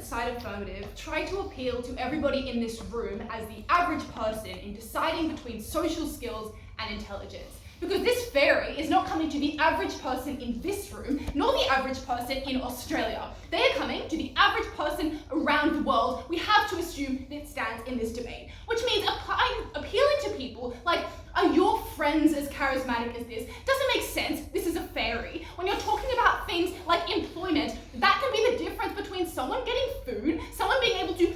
side affirmative try to appeal to everybody in this room as the average person in deciding between social skills and intelligence. Because this fairy is not coming to the average person in this room, nor the average person in Australia. They are coming to the average person around the world. We have to assume that stands in this debate, which means appealing to people like, are your friends as charismatic as this? Doesn't make sense. This is a fairy. When you're talking about things like employment, that can be the difference between someone getting food, someone being able to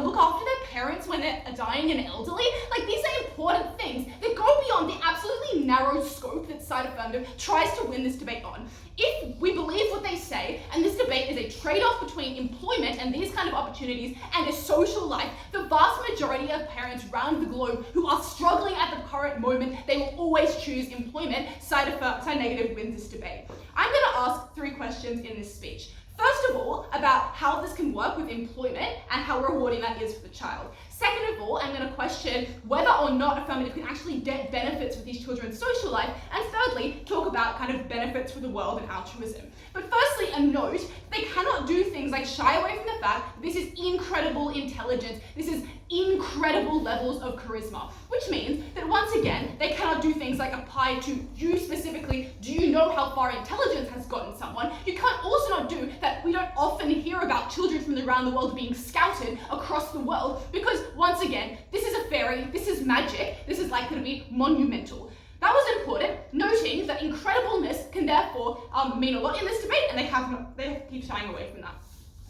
look after their parents when they're dying and elderly. Like, these are important things that go beyond the absolutely narrow scope that side affirmative tries to win this debate on. If we believe what they say, and this debate is a trade-off between employment and these kind of opportunities and a social life, the vast majority of parents around the globe who are struggling at the current moment, they will always choose employment. Side negative wins this debate. I'm going to ask 3 questions in this speech. First of all, about how this can work with employment and how rewarding that is for the child. Second of all, I'm going to question whether or not affirmative can actually get benefits for these children's social life. And thirdly, talk about kind of benefits for the world and altruism. But firstly, a note, they cannot do things like shy away from the fact that this is incredible intelligence, this is incredible levels of charisma, which means that once again, they cannot do things like apply to you specifically. Do you know how far intelligence has gotten someone? You can't also not do that. We don't often hear about children from around the world being scouted across the world because once again, this is a fairy, this is magic, this is likely to be monumental. That was important, noting that incredibleness can therefore mean a lot in this debate, and they keep shying away from that.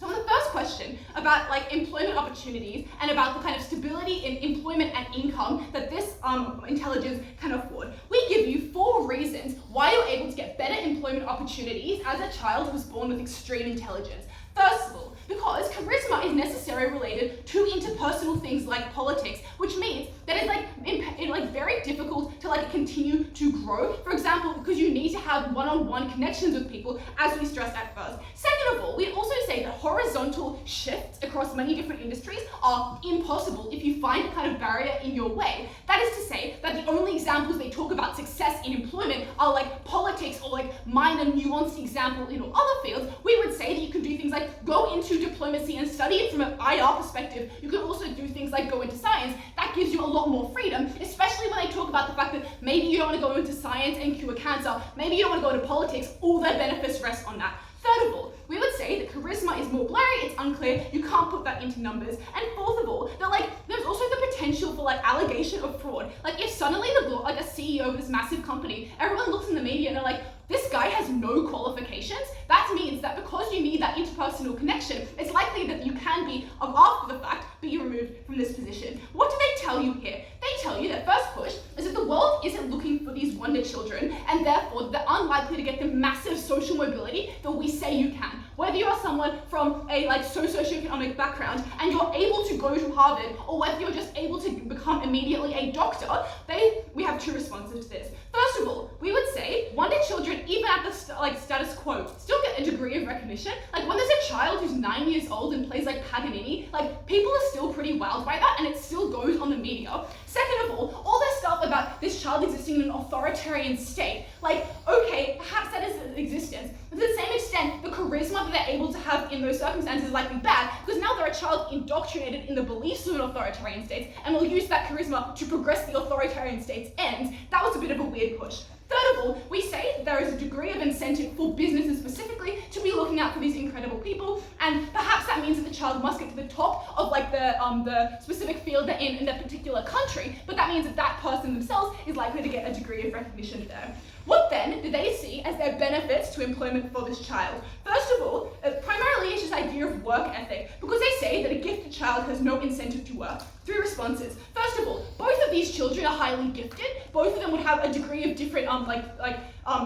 So on the first question about employment opportunities and about the kind of stability in employment and income that this intelligence can afford, we give you 4 reasons why you're able to get better employment opportunities as a child who was born with extreme intelligence. First of all, because charisma is necessarily related to interpersonal things like politics, which means that it's very difficult to continue to grow. For example, because you need to have one-on-one connections with people, as we stressed at first. Second of all, we also say that horizontal shifts across many different industries are impossible if you find a kind of barrier in your way. That is to say that the only examples they talk about success in employment are politics or minor nuanced example in other fields. We would say that you can do things like go into diplomacy and study it from an IR perspective. You can also do things like go into science. That gives you a lot more freedom, especially when they talk about the fact that maybe you don't want to go into science and cure cancer, maybe you don't want to go into politics, all their benefits rest on that. Third of all, we would say that charisma is more blurry, it's unclear, you can't put that into numbers. And fourth of all, that there's also the potential for allegation of fraud. If suddenly a CEO of this massive company, everyone looks in the media and they're like, this guy has no qualifications, that means that because you need that interpersonal connection, it's likely that you can be, after the fact, be removed from this position. What do they tell you here? They tell you that first push is that the world isn't looking for these wonder children, and therefore they're unlikely to get the massive social mobility that we say you can. Whether you are someone from a socioeconomic background and you're able to go to Harvard, or whether you're just able to become immediately a doctor, we have 2 responses to this. First of all, we would say wonder children, even at the status quo, still get a degree of recognition. When there's a child who's 9 years old and plays Paganini, people are still pretty wowed by that, and it still goes on the media. Second of all this stuff about this child existing in an authoritarian state, okay, perhaps that is an existence, but to the same extent, the charisma that they're able to have in those circumstances is likely bad, because now they're a child indoctrinated in the beliefs of an authoritarian state, and will use that charisma to progress the authoritarian state's ends. That was a bit of a weird push. Third of all, we say there is a degree of incentive for businesses specifically to be looking out for these incredible people, and perhaps that means that the child must get to the top of the specific field they're in that particular country, but that means that that person themselves is likely to get a degree of recognition there. What then do they see as their benefits to employment for this child? First of all, primarily it's this idea of work ethic, because they say that a gifted child has no incentive to work. 3 responses. First of all, both of these children are highly gifted. Both of them would have a degree of different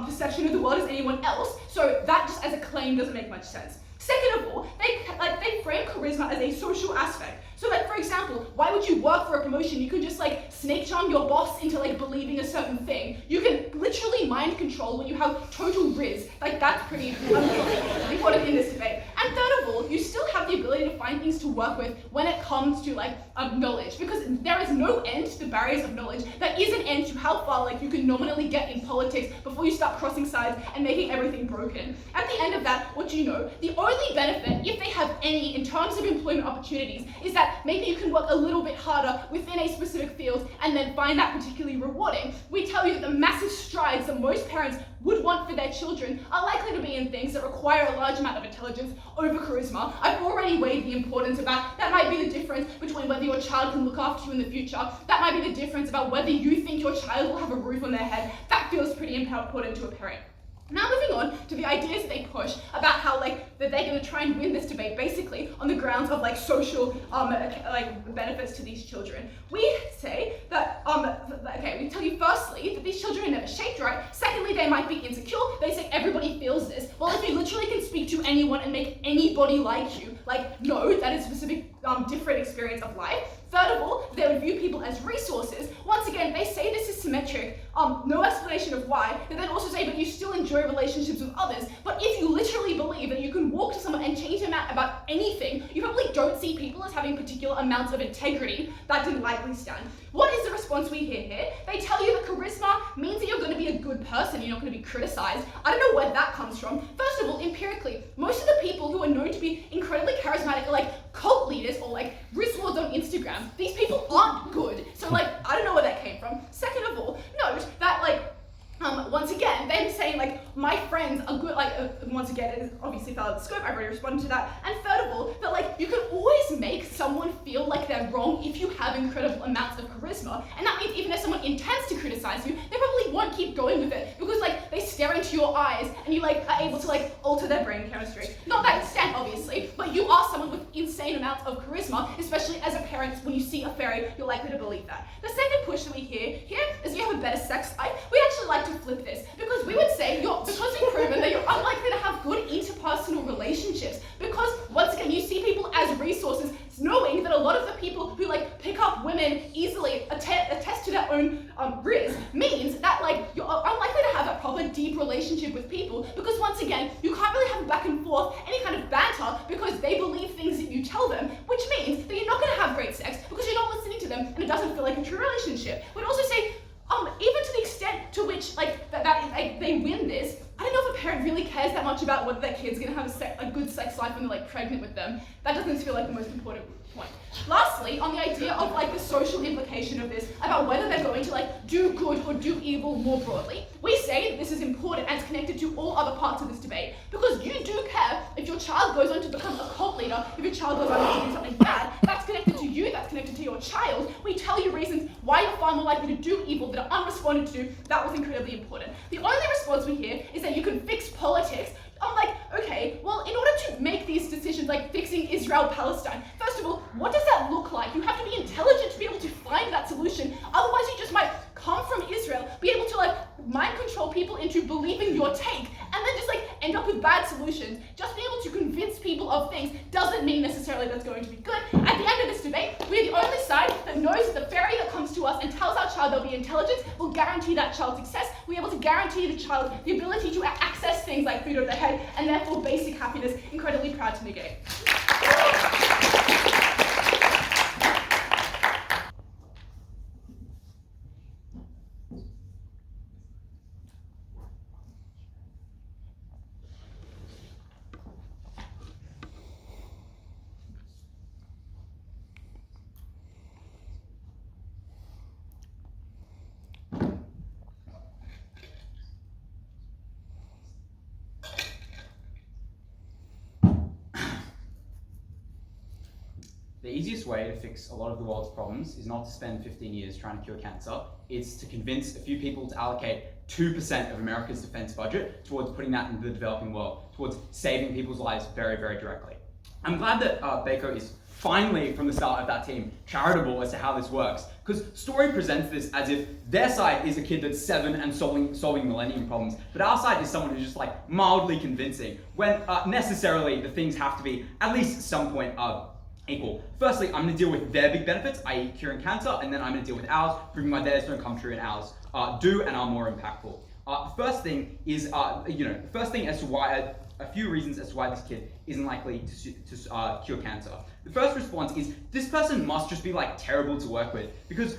perception of the world as anyone else, so that just as a claim doesn't make much sense. Second of all, they frame charisma as a social aspect. So for example, why would you work for a promotion? You could just snake charm your boss into believing a certain thing. You can literally mind control when you have total riz. That's pretty important in this debate. And third of all, you still have the ability to find things to work with when it comes to like knowledge, because there is no end to the barriers of knowledge. There is an end to how far like you can nominally get in politics before you start crossing sides and making everything broken. At the end of that, what do you know? The only benefit, if they have any, in terms of employment opportunities, is that maybe you can work a little bit harder within a specific field and then find that particularly rewarding. We tell you that the massive strides that most parents would want for their children are likely to be in things that require a large amount of intelligence over charisma. I've already weighed the importance of that. That might be the difference between whether your child can look after you in the future. That might be the difference about whether you think your child will have a roof on their head. That feels pretty important to a parent. Now moving on to the ideas that they push about how like that they're going to try and win this debate basically on the grounds of like social like benefits to these children. We say that okay, we tell you firstly that these children are never shaped right. Secondly, they might be insecure. They say everybody feels this. Well, if you literally can speak to anyone and make anybody like you, like no, that is a specific different experience of life. Third of all, they would view people as resources. Once again, they say this is symmetric. No explanation of why. They then also say, but you still enjoy relationships with others. But if you literally believe that you can walk to someone and change them out about anything, you probably don't see people as having particular amounts of integrity. That didn't likely stand. What is the response we hear here? They tell you that charisma means that you're going to be a good person, you're not going to be criticized. I don't know where that comes from. First of all, empirically, most of the people who are known to be incredibly charismatic are like cult leaders or like wrist lords on Instagram. These people aren't good. So like, I don't know where that came from. Second of all, note that like, once again, them saying like, my friends are good, like, once again, it is obviously fell out of scope, I've already responded to that. And third of all, that like, you can always make someone feel like they're wrong if you have incredible amounts of charisma. And that means even if someone intends to criticize you, they probably won't keep going with it because like, they stare into your eyes and you like, are able to like, alter their brain chemistry. Not that extent, obviously, but you are someone with insane amounts of charisma, especially as a parent, when you see a fairy, you're likely to believe that. The second push that we hear here is you have a better sex life. We actually like to flip this because we would say because we've proven that you're unlikely to have good interpersonal relationships because once again you see people as resources, knowing that a lot of the people who like pick up women easily attest to their own riz means that like you're unlikely to have a proper deep relationship with people because once again you can't really have back and forth any kind of banter because they believe things that you tell them, which means that you're not going to have great sex because you're not listening to them and it doesn't feel like a true relationship. We'd also say even to the extent to which like like, they win this, I don't know if a parent really cares that much about whether their kid's gonna have a good sex life when they're like pregnant with them. That doesn't feel like the most important point. Lastly, on the idea of like the social implication of this, about whether they're going to like do good or do evil more broadly, we say that this is important and it's connected to all other parts of this debate because you do care if your child goes on to become a cult leader, if your child goes on to do something bad, that's connected to you, that's connected to your child. We tell you reasons why you're far more likely to do evil that are unresponded to. That was incredibly important. The only response we hear is that you can fix politics. I'm like, okay, well, in order to make these decisions, like fixing Israel-Palestine, first of all, what does that look like? You have to be intelligent to be able to find that solution. Otherwise, you just might come from Israel, be able to like mind control people into believing your take, and then just like end up with bad solutions. Just being able to convince people of things doesn't mean necessarily that's going to be good. At the end of this debate, we're the only side that knows that the fairy that comes to us and tells our child they'll be intelligent will guarantee that child's success. We're able to guarantee the child the ability to access things like food over their head and therefore basic happiness. Incredibly proud to negate. The easiest way to fix a lot of the world's problems is not to spend 15 years trying to cure cancer. It's to convince a few people to allocate 2% of America's defense budget towards putting that into the developing world, towards saving people's lives very, very directly. I'm glad that Bako is finally, from the start of that team, charitable as to how this works. Because Story presents this as if their side is a kid that's 7 and solving millennium problems, but our side is someone who's just like mildly convincing, when necessarily the things have to be at least some point equal. Firstly, I'm going to deal with their big benefits, i.e. curing cancer, and then I'm going to deal with ours, proving why theirs don't come true and ours do and are more impactful. First thing is, first thing as to why a few reasons as to why this kid isn't likely to cure cancer. The first response is this person must just be like terrible to work with because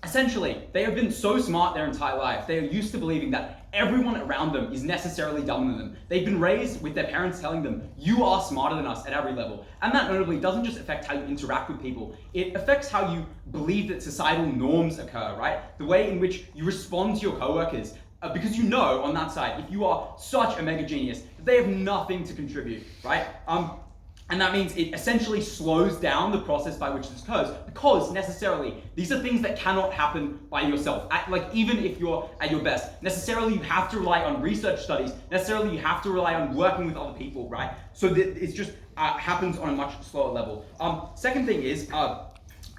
essentially they have been so smart their entire life. They are used to believing that everyone around them is necessarily dumber than them. They've been raised with their parents telling them, you are smarter than us at every level. And that notably doesn't just affect how you interact with people, it affects how you believe that societal norms occur, right? The way in which you respond to your coworkers. Because you know on that side, if you are such a mega genius, they have nothing to contribute, right? And that means it essentially slows down the process by which this occurs, because necessarily these are things that cannot happen by yourself. Even if you're at your best, necessarily you have to rely on research studies. Necessarily you have to rely on working with other people, right? So that it's just happens on a much slower level. Second thing is.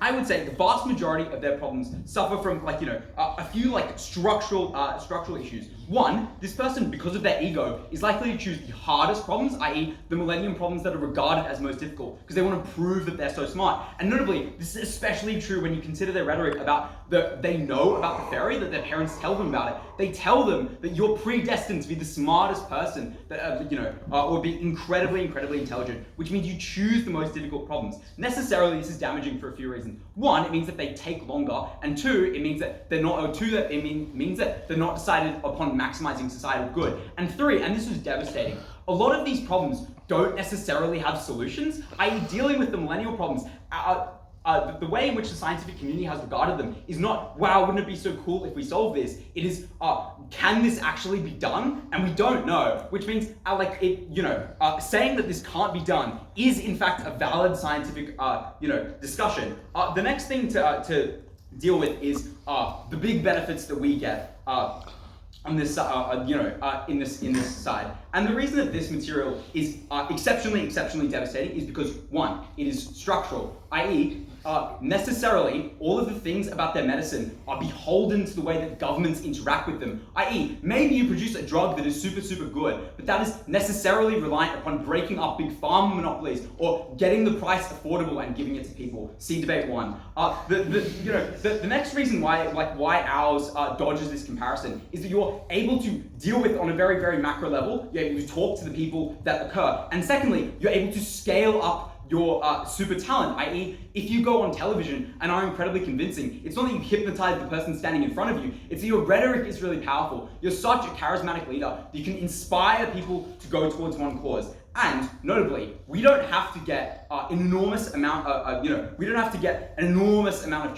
I would say the vast majority of their problems suffer from a few structural issues. One, this person, because of their ego, is likely to choose the hardest problems, i.e. the millennium problems that are regarded as most difficult, because they want to prove that they're so smart. And notably, this is especially true when you consider their rhetoric about they know about the fairy, that their parents tell them about it. They tell them that you're predestined to be the smartest person, that or be incredibly intelligent, which means you choose the most difficult problems. Necessarily, this is damaging for a few reasons. One, it means that they take longer, and two, it means that they're not. Means that they're not decided upon maximizing societal good. And three, and this was devastating, a lot of these problems don't necessarily have solutions, i.e. dealing with the millennial problems. The way in which the scientific community has regarded them is not, wow, wouldn't it be so cool if we solve this? It is, can this actually be done? And we don't know, which means, saying that this can't be done is in fact a valid scientific, discussion. The next thing to deal with is the big benefits that we get on this, in this side. And the reason that this material is exceptionally devastating is because, one, it is structural, i.e. Necessarily, all of the things about their medicine are beholden to the way that governments interact with them, i.e. maybe you produce a drug that is super good, but that is necessarily reliant upon breaking up big pharma monopolies or getting the price affordable and giving it to people. See debate one. The next reason why ours dodges this comparison is that you're able to deal with on a very macro level. You're able to talk to the people that occur, and secondly, you're able to scale up your super talent, i.e. if you go on television and are incredibly convincing, it's not that you hypnotize the person standing in front of you, it's that your rhetoric is really powerful. You're such a charismatic leader that you can inspire people to go towards one cause. And notably, we don't have to get an enormous amount of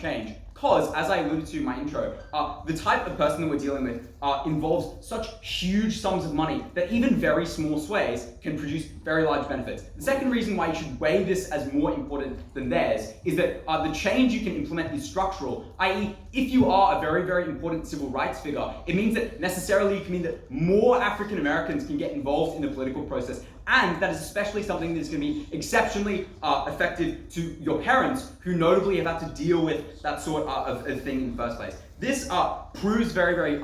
change. Because, as I alluded to in my intro, the type of person that we're dealing with involves such huge sums of money that even very small sways can produce very large benefits. The second reason why you should weigh this as more important than theirs is that the change you can implement is structural, i.e. if you are a very important civil rights figure, it means that necessarily you can mean that more African Americans can get involved in the political process. And that is especially something that is going to be exceptionally effective to your parents, who notably have had to deal with that sort of thing in the first place. This proves very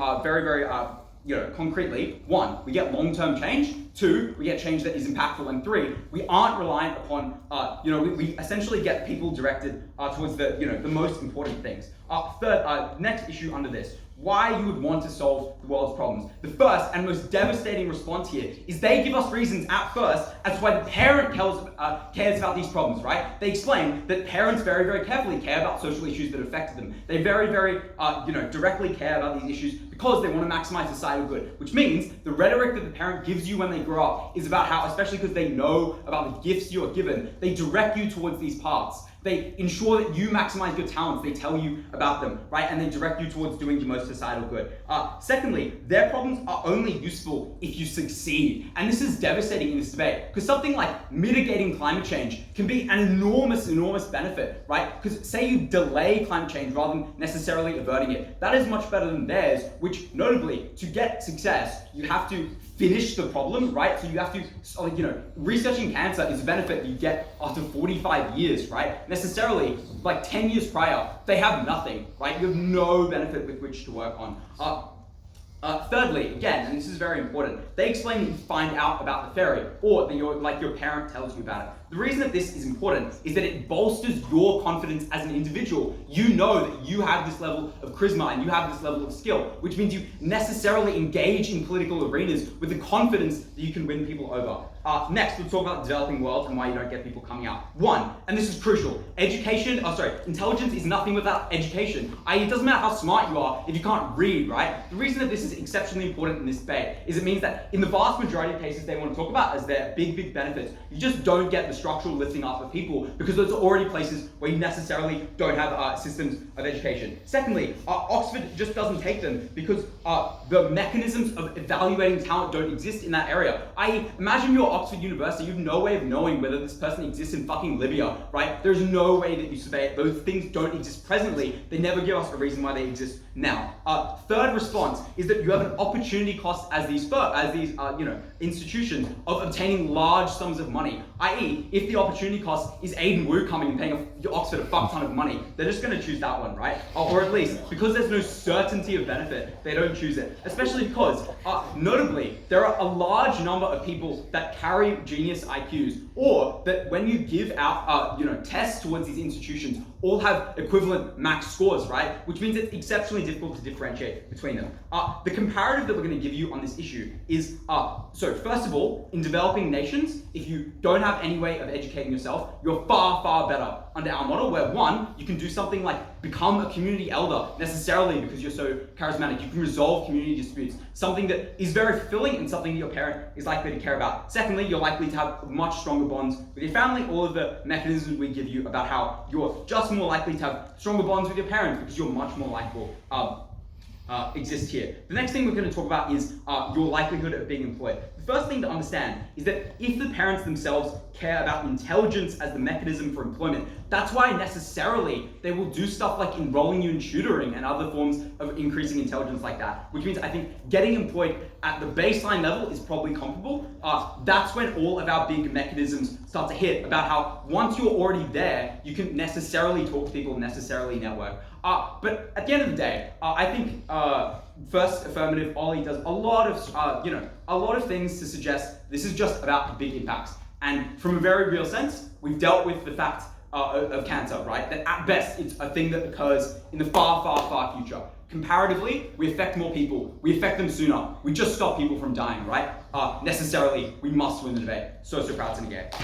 concretely, one, we get long-term change. Two, we get change that is impactful. And three, we aren't reliant upon, we essentially get people directed towards the most important things. Third, next issue under this. Why you would want to solve the world's problems. The first and most devastating response here is they give us reasons at first as to why the parent cares about these problems, right? They explain that parents very carefully care about social issues that affected them. They very directly care about these issues because they want to maximize societal good, which means the rhetoric that the parent gives you when they grow up is about how, especially because they know about the gifts you are given, they direct you towards these paths. They ensure that you maximize your talents. They tell you about them, right? And they direct you towards doing the most societal good. Secondly, their problems are only useful if you succeed. And this is devastating in this debate, because something like mitigating climate change can be an enormous benefit, right? Because say you delay climate change rather than necessarily averting it. That is much better than theirs, which notably, to get success, you have to finish the problem, right? So you have to, researching cancer is a benefit that you get after 45 years, right? Necessarily, like 10 years prior, they have nothing, right? You have no benefit with which to work on. Thirdly, again, and this is very important, they explain that you find out about the fairy, or that your parent tells you about it. The reason that this is important is that it bolsters your confidence as an individual. You know that you have this level of charisma and you have this level of skill, which means you necessarily engage in political arenas with the confidence that you can win people over. Next, we'll talk about the developing world and why you don't get people coming out. One, and this is crucial, intelligence is nothing without education. I.e., it doesn't matter how smart you are if you can't read, right? The reason that this is exceptionally important in this debate is it means that in the vast majority of cases they want to talk about as their big benefits, you just don't get the structural lifting up of people because those are already places where you necessarily don't have systems of education. Secondly, Oxford just doesn't take them because the mechanisms of evaluating talent don't exist in that area. I.e., imagine you're Oxford University, you have no way of knowing whether this person exists in fucking Libya, right? There's no way that you survey it. Those things don't exist presently. They never give us a reason why they exist now. Third response is that you have an opportunity cost as these institutions of obtaining large sums of money. I.e., if the opportunity cost is Aidan Wu coming and paying Oxford a fuck ton of money, they're just going to choose that one, right? Or at least, because there's no certainty of benefit, they don't choose it. Especially because, notably, there are a large number of people that carry genius IQs, or that when you give out, tests towards these institutions, all have equivalent max scores, right? Which means it's exceptionally difficult to differentiate between them. The comparative that we're going to give you on this issue is, so first of all, in developing nations, if you don't have any way of educating yourself, you're far better under our model, where one, you can do something like become a community elder necessarily because you're so charismatic. You can resolve community disputes, something that is very fulfilling and something that your parent is likely to care about. Secondly, you're likely to have much stronger bonds with your family. All of the mechanisms we give you about how you're just more likely to have stronger bonds with your parents because you're much more likable exist here. The next thing we're going to talk about is your likelihood of being employed. The first thing to understand is that if the parents themselves care about intelligence as the mechanism for employment, that's why necessarily they will do stuff like enrolling you in tutoring and other forms of increasing intelligence like that, which means I think getting employed at the baseline level is probably comparable. That's when all of our big mechanisms start to hit about how once you're already there, you can necessarily talk to people, necessarily network. But at the end of the day, I think first affirmative Ollie does a lot of things to suggest this is just about big impacts. And from a very real sense, we've dealt with the fact of cancer, right? That at best, it's a thing that occurs in the far future. Comparatively, we affect more people. We affect them sooner. We just stop people from dying, right? Necessarily, we must win the debate. So proud to negate.